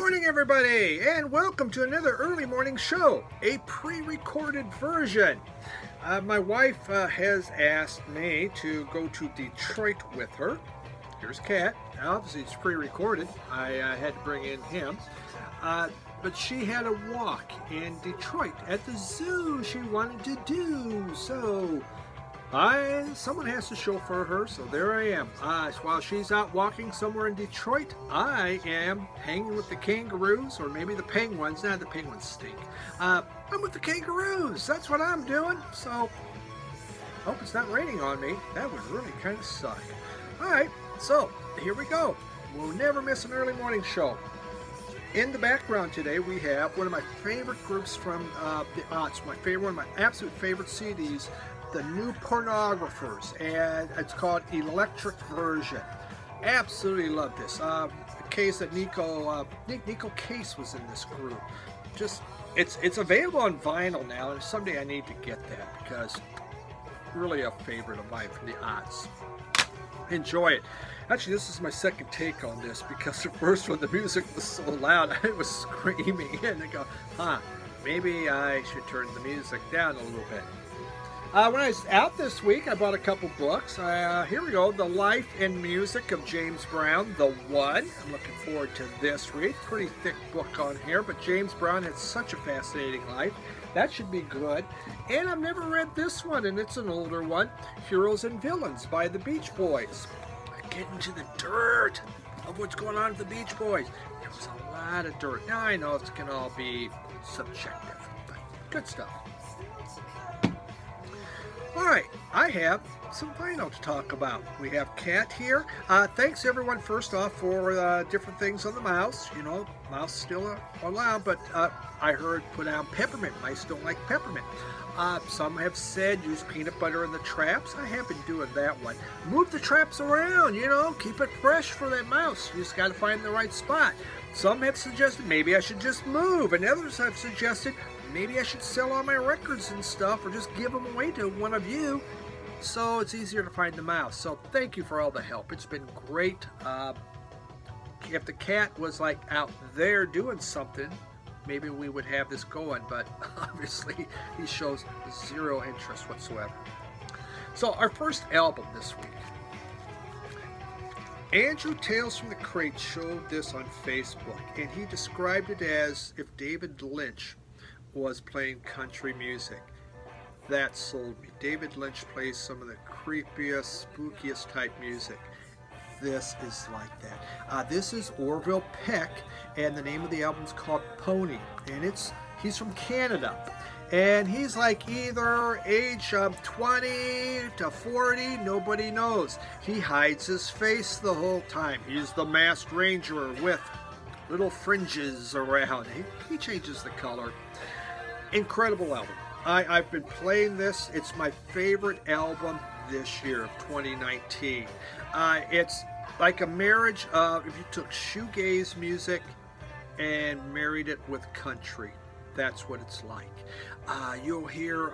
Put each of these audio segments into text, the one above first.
morning, everybody, and welcome to another early morning show, a pre-recorded version. My wife has asked me to go to Detroit with her. Here's Kat. Obviously, it's pre-recorded. I had to bring in him. But she had a walk in Detroit at the zoo she wanted to do. So someone has to chauffeur her, so there I am. While she's out walking somewhere in Detroit, I am hanging with the kangaroos, or maybe the penguins. Nah, the penguins stink. I'm with the kangaroos. That's what I'm doing. So, hope it's not raining on me. That would really kind of suck. All right, so here we go. We'll never miss an early morning show. In the background today, we have one of my favorite groups from the aughts. One of my absolute favorite CDs. The New Pornographers, and it's called Electric Version. Absolutely love this. The case that Nico Case was in this group. Just it's available on vinyl now, and someday I need to get that because really a favorite of mine from the aughts. Enjoy it. Actually, this is my second take on this because the first one, the music was so loud, I was screaming, and I go, maybe I should turn the music down a little bit. When I was out this week, I bought a couple books. Here we go, The Life and Music of James Brown, The One. I'm looking forward to this read. Pretty thick book on here, but James Brown had such a fascinating life. That should be good. And I've never read this one, and it's an older one, Heroes and Villains by the Beach Boys. Get into the dirt of what's going on with the Beach Boys. There was a lot of dirt. Now I know it's going to all be subjective, but good stuff. All right, I have some vinyl to talk about. We have Kat here. Thanks everyone, first off, for different things on the mouse. You know, mouse still allowed, but I heard put down peppermint. Mice don't like peppermint. Some have said use peanut butter in the traps. I have been doing that one. Move the traps around, you know, keep it fresh for that mouse. You just got to find the right spot. Some have suggested maybe I should just move, and others have suggested maybe I should sell all my records and stuff or just give them away to one of you so it's easier to find the mouse. So thank you for all the help. It's been great. If the cat was like out there doing something, maybe we would have this going, but obviously he shows zero interest whatsoever. So our first album this week. Andrew Tales from the Crate showed this on Facebook, and he described it as if David Lynch was playing country music. That sold me. David Lynch plays some of the creepiest, spookiest type music. This is like that. This is Orville Peck, and the name of the album is called Pony, and he's from Canada, and he's like either age 20 to 40, nobody knows. He hides his face the whole time. He's the masked ranger with little fringes around. He changes the color. Incredible album. I've been playing this. It's my favorite album this year of 2019. It's like a marriage of if you took shoegaze music and married it with country. That's what it's like. You'll hear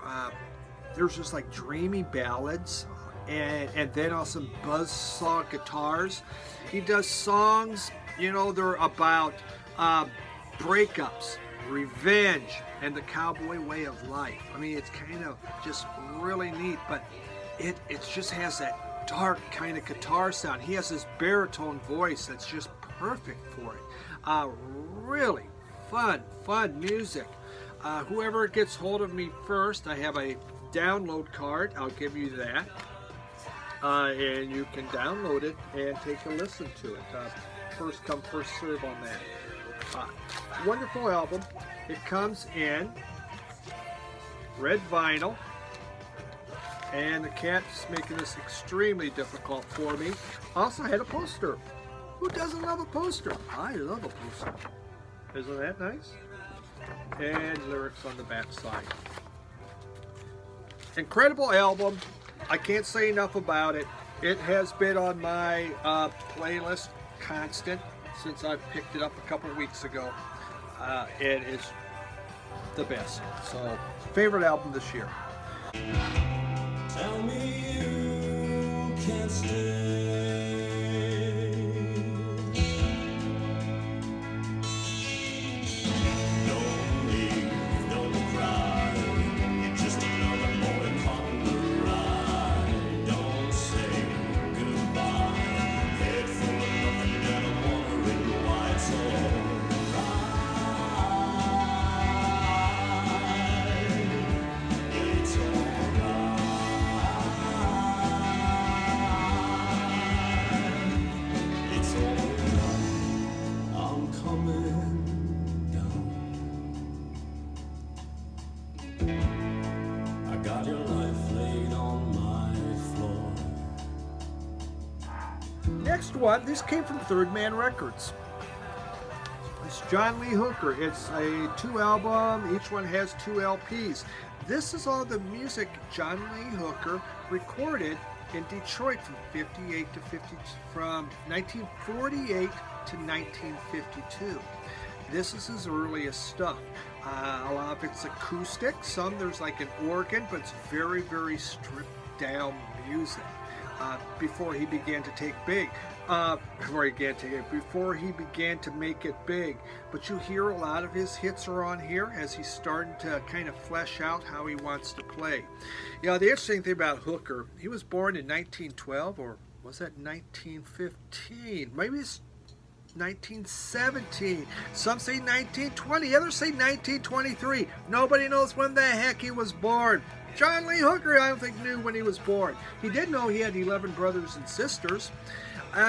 there's just like dreamy ballads and then also some buzzsaw guitars. He does songs, you know, they're about breakups, revenge, and the cowboy way of life. I mean, it's kind of just really neat, but it just has that dark kind of guitar sound. He has this baritone voice that's just perfect for it. Really fun music. Whoever gets hold of me first, I have a download card. I'll give you that. And you can download it and take a listen to it. First come, first serve on that. Wonderful album. It comes in red vinyl, and the cat's making this extremely difficult for me. Also had a poster. Who doesn't love a poster? I love a poster. Isn't that nice? And lyrics on the back side. Incredible album. I can't say enough about it. It has been on my playlist constant since I picked it up a couple weeks ago. It is the best. So, favorite album this year. Tell me you can't stay. next one, this came from Third Man Records. It's John Lee Hooker. It's a 2 album. Each one has 2 LPs. This is all the music John Lee Hooker recorded in Detroit from 1948 to 1952. This is his earliest stuff. A lot of it's acoustic. Some there's like an organ, but it's very, very stripped down music. Before he began to take big. Before he began to make it big. But you hear a lot of his hits are on here as he's starting to kind of flesh out how he wants to play. You know, the interesting thing about Hooker, he was born in 1912, or was that 1915? Maybe it's 1917. Some say 1920, others say 1923. Nobody knows when the heck he was born. John Lee Hooker, I don't think, knew when he was born. He did know he had 11 brothers and sisters.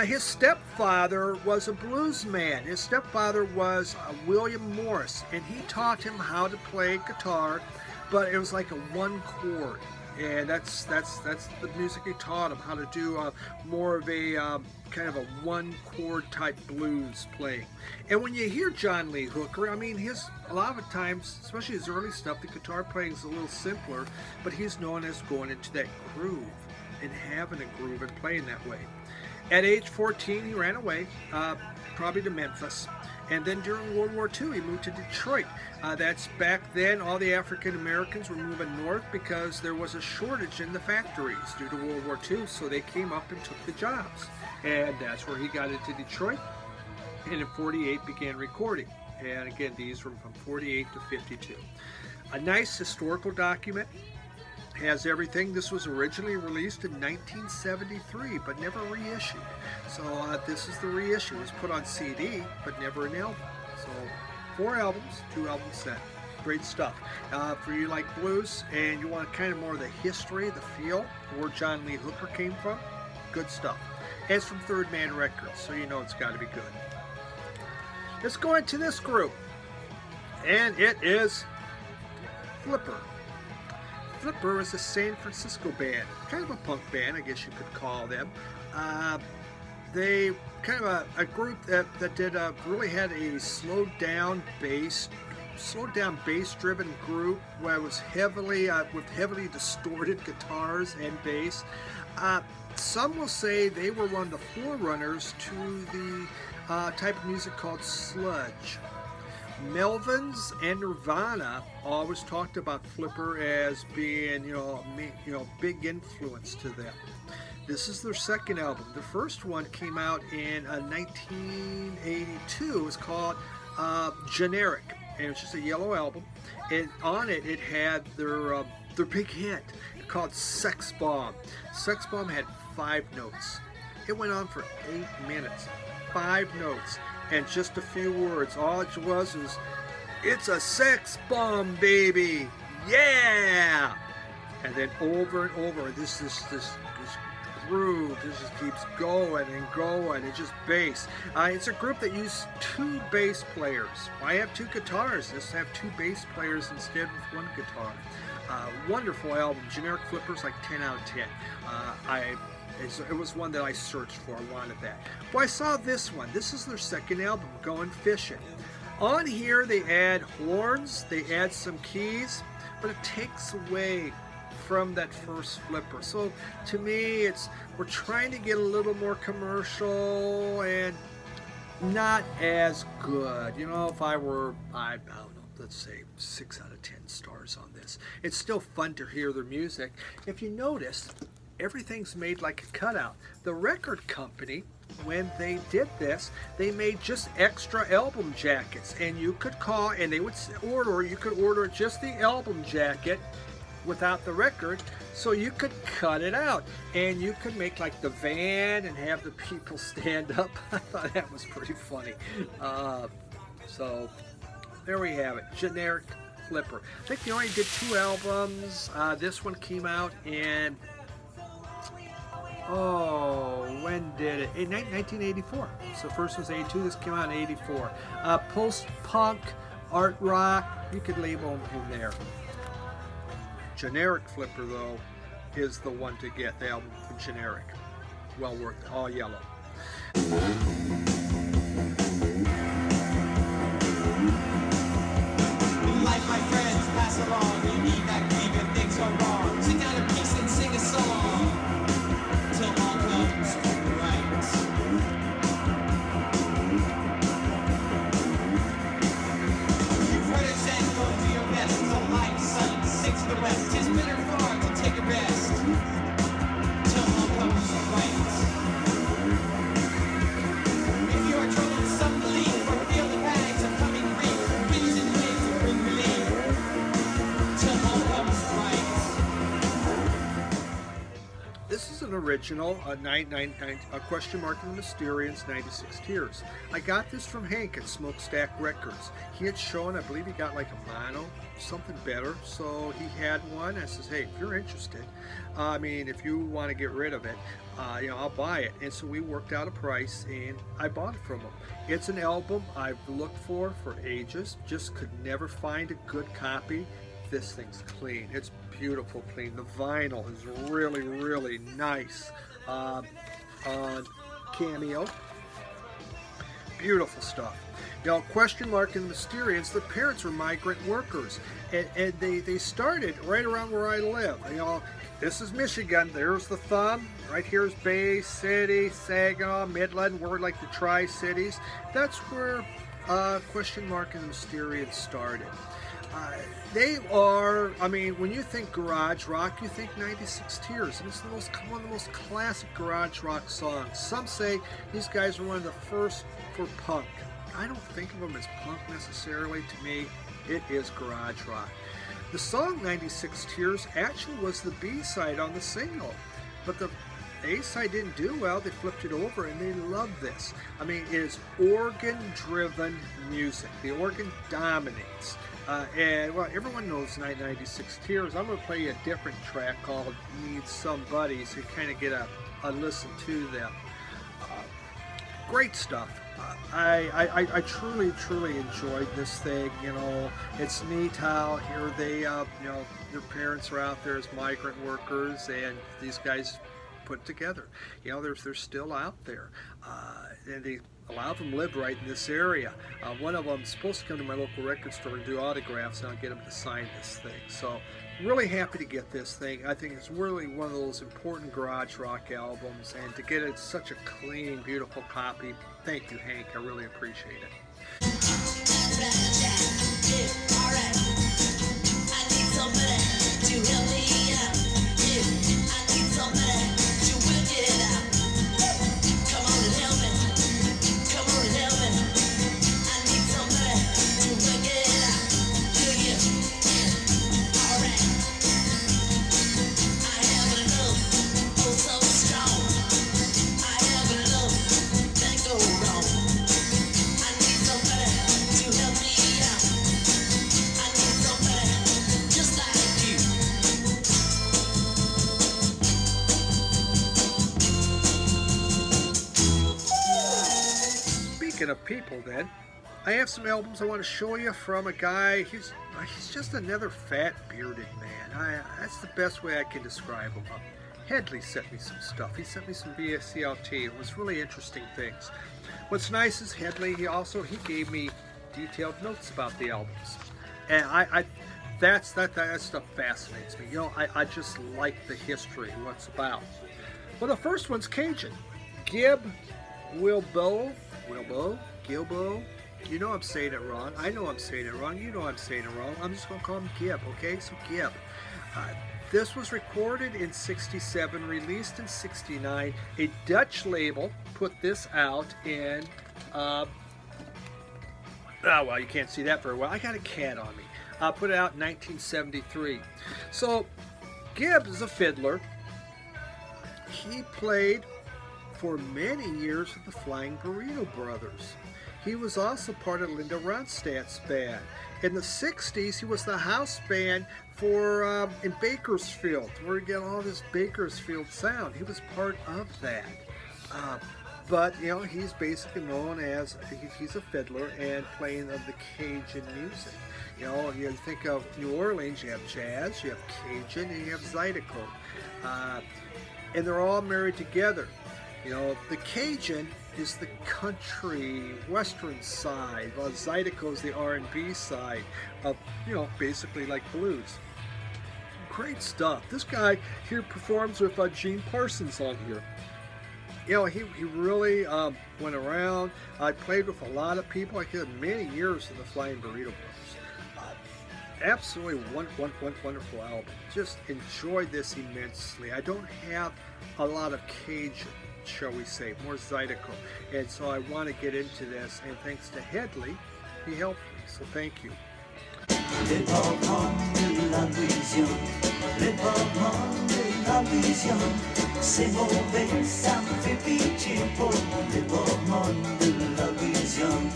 His stepfather was a blues man. His stepfather was William Morris, and he taught him how to play guitar, but it was like a 1 chord. And that's the music he taught him, how to do more of a kind of a 1 chord type blues playing. And when you hear John Lee Hooker, I mean, a lot of the times, especially his early stuff, the guitar playing is a little simpler, but he's known as going into that groove and having a groove and playing that way. At age 14, he ran away, probably to Memphis. And then during World War II, he moved to Detroit. That's back then, all the African Americans were moving north because there was a shortage in the factories due to World War II, so they came up and took the jobs. And that's where he got into Detroit, and in 48 began recording. And again, these were from 48 to 52. A nice historical document. Has everything. This was originally released in 1973, but never reissued. So this is the reissue. It was put on CD, but never an album. So 4 albums, 2 album set. Great stuff. For you like blues and you want kind of more of the history, the feel, where John Lee Hooker came from, good stuff. And it's from Third Man Records, so you know it's got to be good. Let's go into this group, and it is Flipper. Flipper is a San Francisco band, kind of a punk band, I guess you could call them. They kind of a group that did really had a slowed down bass-driven group where it was heavily with heavily distorted guitars and bass. Some will say they were one of the forerunners to the type of music called sludge. Melvins and Nirvana always talked about Flipper as being, big influence to them. This is their second album. The first one came out in 1982. It was called Generic, and it was just a yellow album. And on it, it had their big hit called Sex Bomb. Sex Bomb had 5 notes. It went on for 8 minutes. 5 notes. And just a few words. All it was is, "It's a sex bomb, baby, yeah!" And then over and over, this groove, this just keeps going and going. It's just bass. It's a group that used 2 bass players. Why have 2 guitars? Let's have 2 bass players instead with 1 guitar. Wonderful album. Generic Flipper's like 10 out of 10. It was one that I searched for. I wanted that. Well, I saw this one. This is their second album, Going Fishing. On here, they add horns, they add some keys, but it takes away from that first Flipper. So to me, we're trying to get a little more commercial and not as good. If I were, I don't know, let's say 6 out of 10 stars on this. It's still fun to hear their music. If you notice, everything's made like a cutout. The record company, when they did this, they made just extra album jackets, and you could call and they would you could order just the album jacket without the record, so you could cut it out and you could make like the van and have the people stand up. I thought that was pretty funny. So there we have it. Generic Flipper. I think they only did 2 albums. This one came out in when did it? In 1984. So first was 82, this came out in 84. Post-punk, art rock, you could label them in there. Generic Flipper, though, is the one to get, the album from Generic. Well worth it, all yellow. Life, my friends, pass along. You need that grief if things are wrong. Sit down in peace and sing a song till all comes right. You've heard it said, go do your best. Till life, sun, sinks the west. 'Tis bitter far to take a rest till all comes right. If you are troubled, some believe, or feel the pangs of coming grief, winds and waves will bring relief till all comes right. This is an original, a question mark in the Mysterians, 96 Tears. I got this from Hank at Smokestack Records. He had shown, I believe he got like a mono, something better, so he had one. I says, hey, if you're interested, I mean, if you want to get rid of it, I'll buy it. And so we worked out a price, and I bought it from him. It's an album I've looked for ages, just could never find a good copy. This thing's clean. It's beautiful clean. The vinyl is really, really nice on Cameo. Beautiful stuff. Question mark in the Mysterians, the parents were migrant workers, and they started right around where I live. This is Michigan. There's the thumb. Right here's Bay City, Saginaw, Midland. We're like the Tri-Cities. That's where question mark in the Mysterians started. They are, I mean, when you think garage rock, you think 96 Tears, and it's one of the most classic garage rock songs. Some say these guys are one of the first for punk. I don't think of them as punk necessarily. To me, it is garage rock. The song 96 Tears actually was the B-side on the single, but the A-side didn't do well. They flipped it over, and they love this. I mean, it is organ-driven music. The organ dominates. And well, everyone knows 96 Tears. I'm going to play you a different track called Need Somebody, so you kind of get a listen to them. Great stuff. I truly enjoyed this thing. It's neat how here they, their parents are out there as migrant workers, and these guys put together. They're still out there, and a lot of them live right in this area. One of them is supposed to come to my local record store and do autographs, and I'll get them to sign this thing. So, really happy to get this thing. I think it's really one of those important garage rock albums, and to get it such a clean, beautiful copy. Thank you, Hank. I really appreciate it. Of people, then I have some albums I want to show you from a guy. He's just another fat bearded man. That's the best way I can describe him. Headley sent me some stuff. He sent me some VSCLT. It was really interesting things. What's nice is Headley, he gave me detailed notes about the albums, and that stuff fascinates me. I just like the history, what's about. Well, the first one's Cajun Gib, Gilbo. I'm saying it wrong. I know I'm saying it wrong. You know I'm saying it wrong. I'm just going to call him Gib, okay? So Gib. This was recorded in 67, released in 69. A Dutch label put this out in, well, you can't see that very well. I got a cat on me. Put it out in 1973. So Gib is a fiddler. He played for many years with the Flying Burrito Brothers. He was also part of Linda Ronstadt's band. In the 60s, he was the house band for in Bakersfield, where you get all this Bakersfield sound. He was part of that. But, he's basically known as, he's a fiddler and playing of the Cajun music. You think of New Orleans, you have jazz, you have Cajun, and you have Zydeco. And they're all married together. You know, the Cajun is the country western side, while Zydeco is the R&B side of, you know, basically like blues. Great stuff. This guy here performs with Gene Parsons on here. You know, he really went around. I played with a lot of people. I did many years in the Flying Burrito Brothers. Absolutely wonderful album. Just enjoyed this immensely. I don't have a lot of Cajun, shall we say, more Zydeco. And so I want to get into this, and thanks to Headley, he helped me. So thank you. Les parents de la vision, les parents de la vision, c'est mauvais, ça me fait pitié pour les parents de la vision.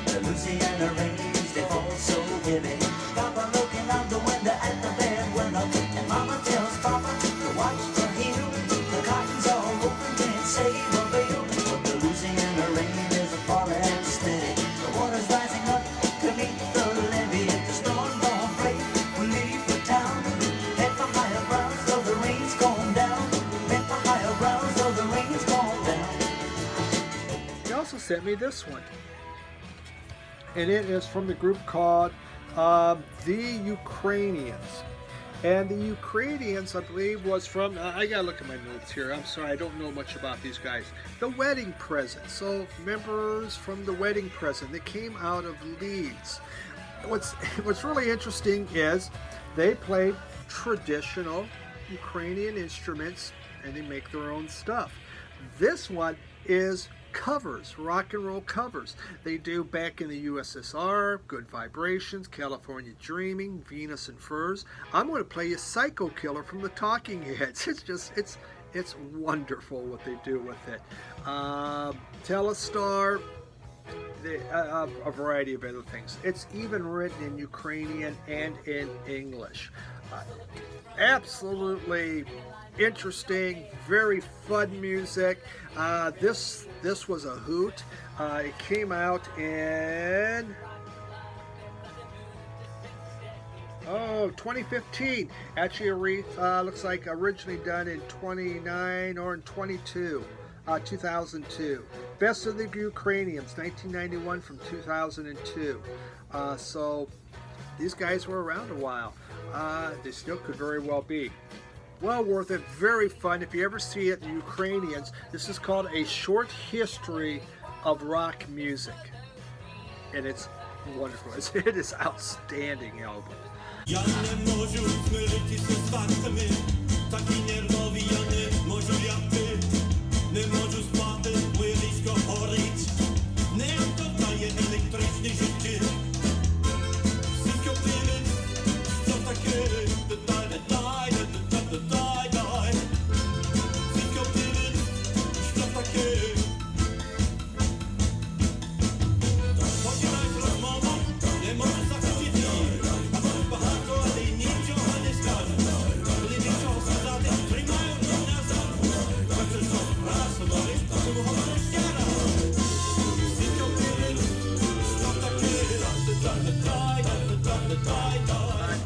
The Louisiana rains, they fall so heavy. Papa looking out the window at the bed window, and Mama tells Papa to watch for him. The cotton's all open, can't save a bill, but the Louisiana rain is falling steady. The water's rising up to meet the levee. If the storm don't break, we'll leave the town. Head for higher ground, so the rain's gone down. Head for higher ground, so the rain's gone down. He also sent me this one. And it is from the group called the Ukrainians. And the Ukrainians, I believe, was from, I gotta look at my notes here. I'm sorry, I don't know much about these guys. The Wedding Present. So, members from the Wedding Present. They came out of Leeds. What's really interesting is they played traditional Ukrainian instruments, and they make their own stuff. This one is covers, rock and roll covers. They do Back in the USSR, Good Vibrations, California Dreaming, Venus and Furs. I'm going to play you Psycho Killer from the Talking Heads. It's wonderful what they do with it. Telestar, a variety of other things. It's even written in Ukrainian and in English. Absolutely interesting, very fun music. This was a hoot. It came out in 2015. Actually, looks like originally done in 29 or in 22. 2002. Best of the Ukrainians, 1991 from 2002. So these guys were around a while. They still could very well be. Well worth it, very fun. If you ever see it, the Ukrainians, this is called A Short History of Rock Music. And it's wonderful. It is outstanding album. Ja nie можу змиритися з фактами, такі нервові я не можу, як ти. Не можу спати, моє ліжко горить, не додає електричний життя. Всі копили, що таке, дай, всі копили, що таке. Починай розмову, не можу захотіти, а тут багато, але нічого не скажу. Коли нічого сказати, тримаю руку назад. Хочу щось раз говориш, тому говориш ще раз. Всі копили, що таке,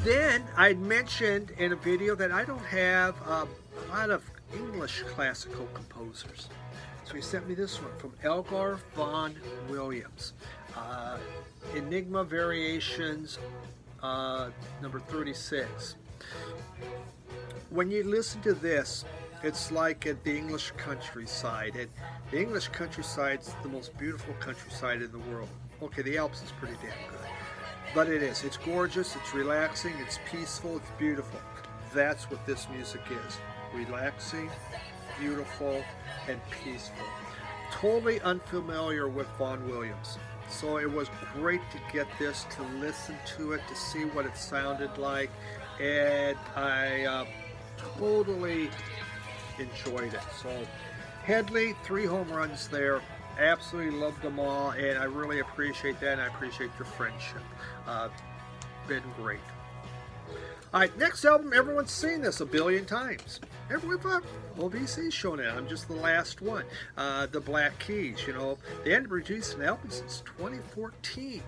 Then I'd mentioned in a video that I don't have a lot of English classical composers. So he sent me this one from Elgar Vaughan Williams. Enigma Variations, number 36. When you listen to this, it's like at the English countryside. And the English countryside's the most beautiful countryside in the world. Okay, the Alps is pretty damn good. But it is. It's gorgeous, it's relaxing, it's peaceful, it's beautiful. That's what this music is. Relaxing, beautiful, and peaceful. Totally unfamiliar with Vaughan Williams. So it was great to get this, to listen to it, to see what it sounded like. And I totally enjoyed it. So Headley, 3 home runs there. Absolutely loved them all, and I really appreciate that, and I appreciate your friendship. Been great. All right, next album, everyone's seen this a billion times. Everyone thought OVC's shown it. I'm just the last one. The Black Keys, you know, they hadn't produced an album since 2014.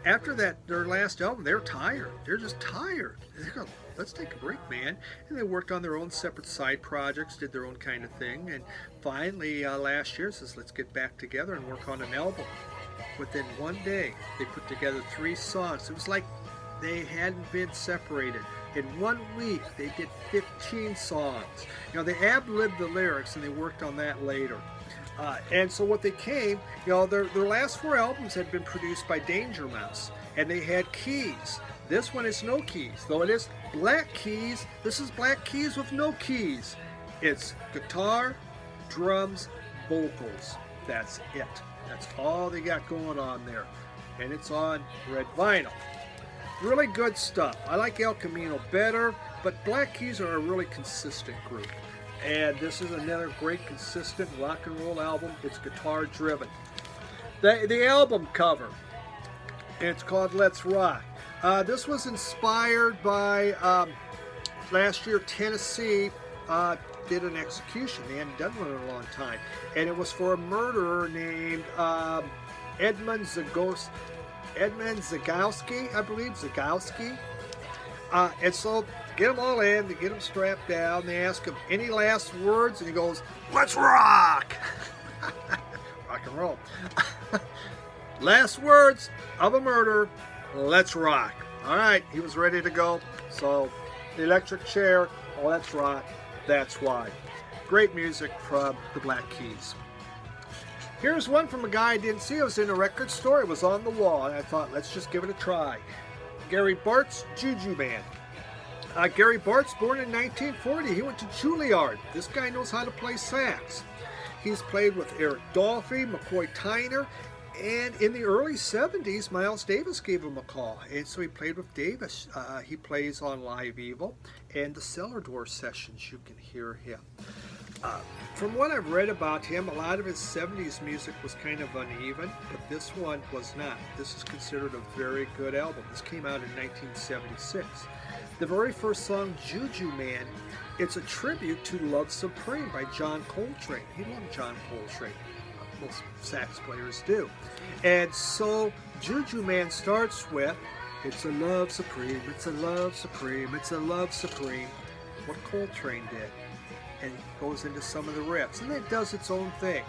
After that, their last album, they're tired. They're just tired. They got let's take a break, man. And they worked on their own separate side projects, did their own kind of thing, and finally last year says, let's get back together and work on an album. Within one day, they put together 3 songs. It was like they hadn't been separated. In 1 week, they did 15 songs. They ad-libbed the lyrics, and they worked on that later. And so what they came, their last 4 albums had been produced by Danger Mouse, and they had keys. This one is no keys, though it is black keys. This is black keys with no keys. It's guitar, drums, vocals. That's it. That's all they got going on there. And it's on red vinyl. Really good stuff. I like El Camino better, but Black Keys are a really consistent group. And this is another great consistent rock and roll album. It's guitar driven. The album cover, it's called Let's Rock. This was inspired by last year Tennessee did an execution. They hadn't done one in a long time. And it was for a murderer named Edmund Zagowski, I believe, Zagowski. And so get them all in, they get them strapped down, they ask him any last words, and he goes, let's rock! Rock and roll. Last words of a murder, let's rock. All right, he was ready to go. So the electric chair, oh, let's rock. That's why. Great music from the Black Keys. Here's one from a guy I didn't see. It was in a record store. It was on the wall, and I thought, let's just give it a try. Gary Bart's Juju Band. Gary Bart's born in 1940. He went to Juilliard. This guy knows how to play sax. He's played with Eric Dolphy, McCoy Tyner, and in the early 70s, Miles Davis gave him a call. And so he played with Davis. He plays on Live Evil and the Cellar Door sessions. You can hear him. From what I've read about him, a lot of his 70s music was kind of uneven, but this one was not. This is considered a very good album. This came out in 1976. The very first song, Juju Man, it's a tribute to Love Supreme by John Coltrane. He loved John Coltrane. Most sax players do. And so Juju Man starts with, it's a love supreme, it's a love supreme, it's a love supreme. What Coltrane did. And it goes into some of the riffs, and it does its own thing.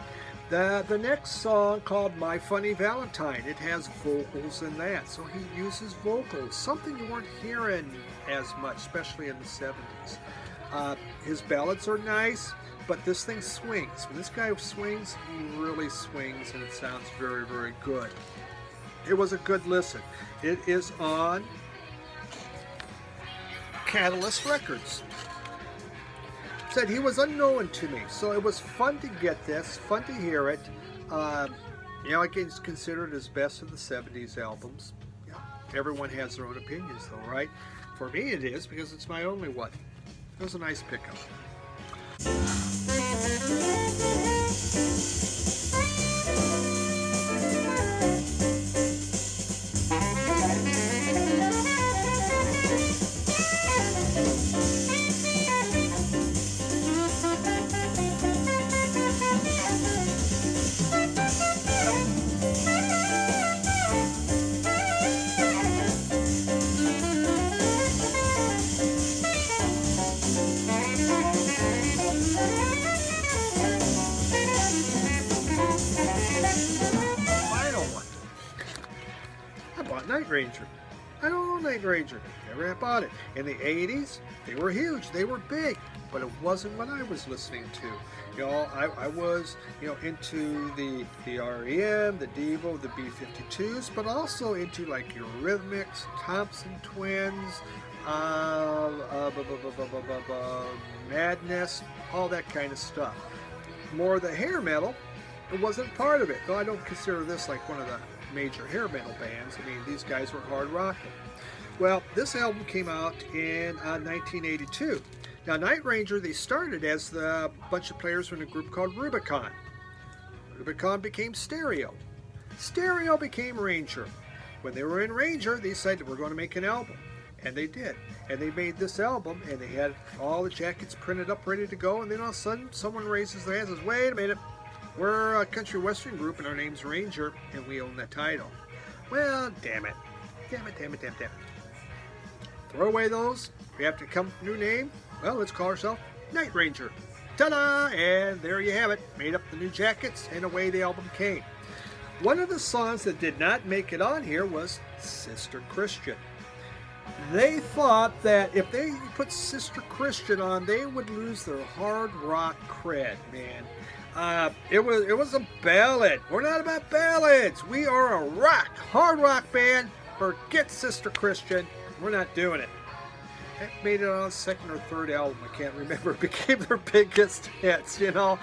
The next song, called My Funny Valentine, it has vocals in that, so he uses vocals, something you weren't hearing as much, especially in the 70s. His ballads are nice, but this thing swings. When this guy swings, he really swings, and it sounds very, very good. It was a good listen. It is on Catalyst Records. Said he was unknown to me, so it was fun to get this, fun to hear it. I can consider it his best of the 70s albums. Yeah, everyone has their own opinions though, right? For me it is, because it's my only one. It was a nice pickup. Night Ranger. I don't know Night Ranger. Never bought it. In the 80s, they were huge. They were big. But it wasn't what I was listening to. I was, into the REM, the Devo, the B-52s, but also into like Eurythmics, Thompson Twins, Madness, all that kind of stuff. More the hair metal, it wasn't part of it. Though I don't consider this like one of the major hair metal bands. I mean, these guys were hard rocking. Well, this album came out in 1982. Now, Night Ranger, they started as a bunch of players in a group called Rubicon. Rubicon became Stereo. Stereo became Ranger. When they were in Ranger, they decided we're going to make an album. And they did. And they made this album, and they had all the jackets printed up, ready to go, and then all of a sudden, someone raises their hand and says, wait a minute, we're a country western group, and our name's Ranger, and we own that title. Well, damn it. Damn it. throw away those. We have to come up with a new name. Well, let's call ourselves Night Ranger. Ta-da! And there you have it. Made up the new jackets, and away the album came. One of the songs that did not make it on here was Sister Christian. They thought that if they put Sister Christian on, they would lose their hard rock cred, man. It was a ballad. We're not about ballads. We are a hard rock band. Forget Sister Christian. We're not doing it. It made it on second or third album. I can't remember. It became their biggest hits, you know.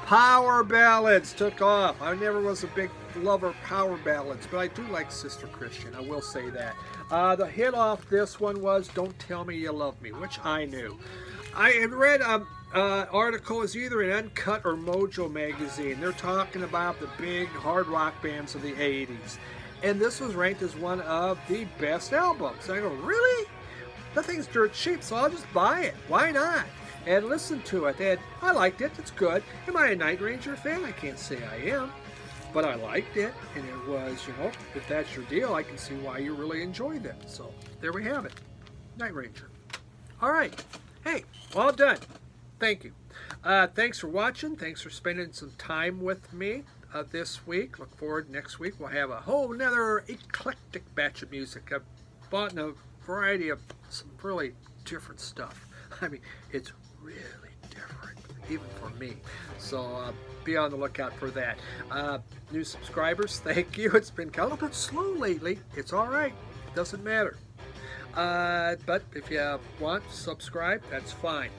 Power ballads took off. I never was a big lover of power ballads, but I do like Sister Christian. I will say that. The hit off this one was Don't Tell Me You Love Me, which I knew. I had read article is either in Uncut or Mojo magazine. They're talking about the big hard rock bands of the 80s. And this was ranked as one of the best albums. I go, really? The thing's dirt cheap, so I'll just buy it. Why not? And listen to it. And I liked it. It's good. Am I a Night Ranger fan? I can't say I am. But I liked it. And it was, you know, if that's your deal, I can see why you really enjoyed it. So there we have it. Night Ranger. All right. Hey, all done. Thank you. Thanks for watching. Thanks for spending some time with me this week. Look forward next week. We'll have a whole nother eclectic batch of music. I've bought a variety of some really different stuff. I mean, it's really different, even for me. So be on the lookout for that. New subscribers, thank you. It's been kind of a bit slow lately. It's all right. It doesn't matter. But if you want, subscribe, that's fine.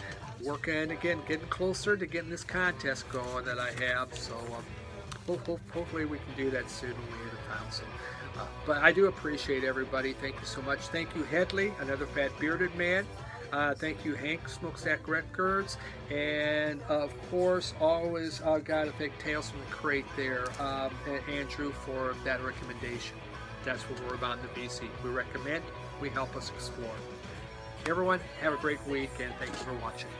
Working again, getting closer to getting this contest going that I have. So hopefully we can do that soon when we hit 1,000. But I do appreciate everybody. Thank you so much. Thank you, Headley, another fat bearded man. Thank you, Hank, Smokestack Records. And of course, always got to thank Tales from the Crate there, and Andrew for that recommendation. That's what we're about in the BC. We recommend, we help us explore. Everyone, have a great week, and thank you for watching.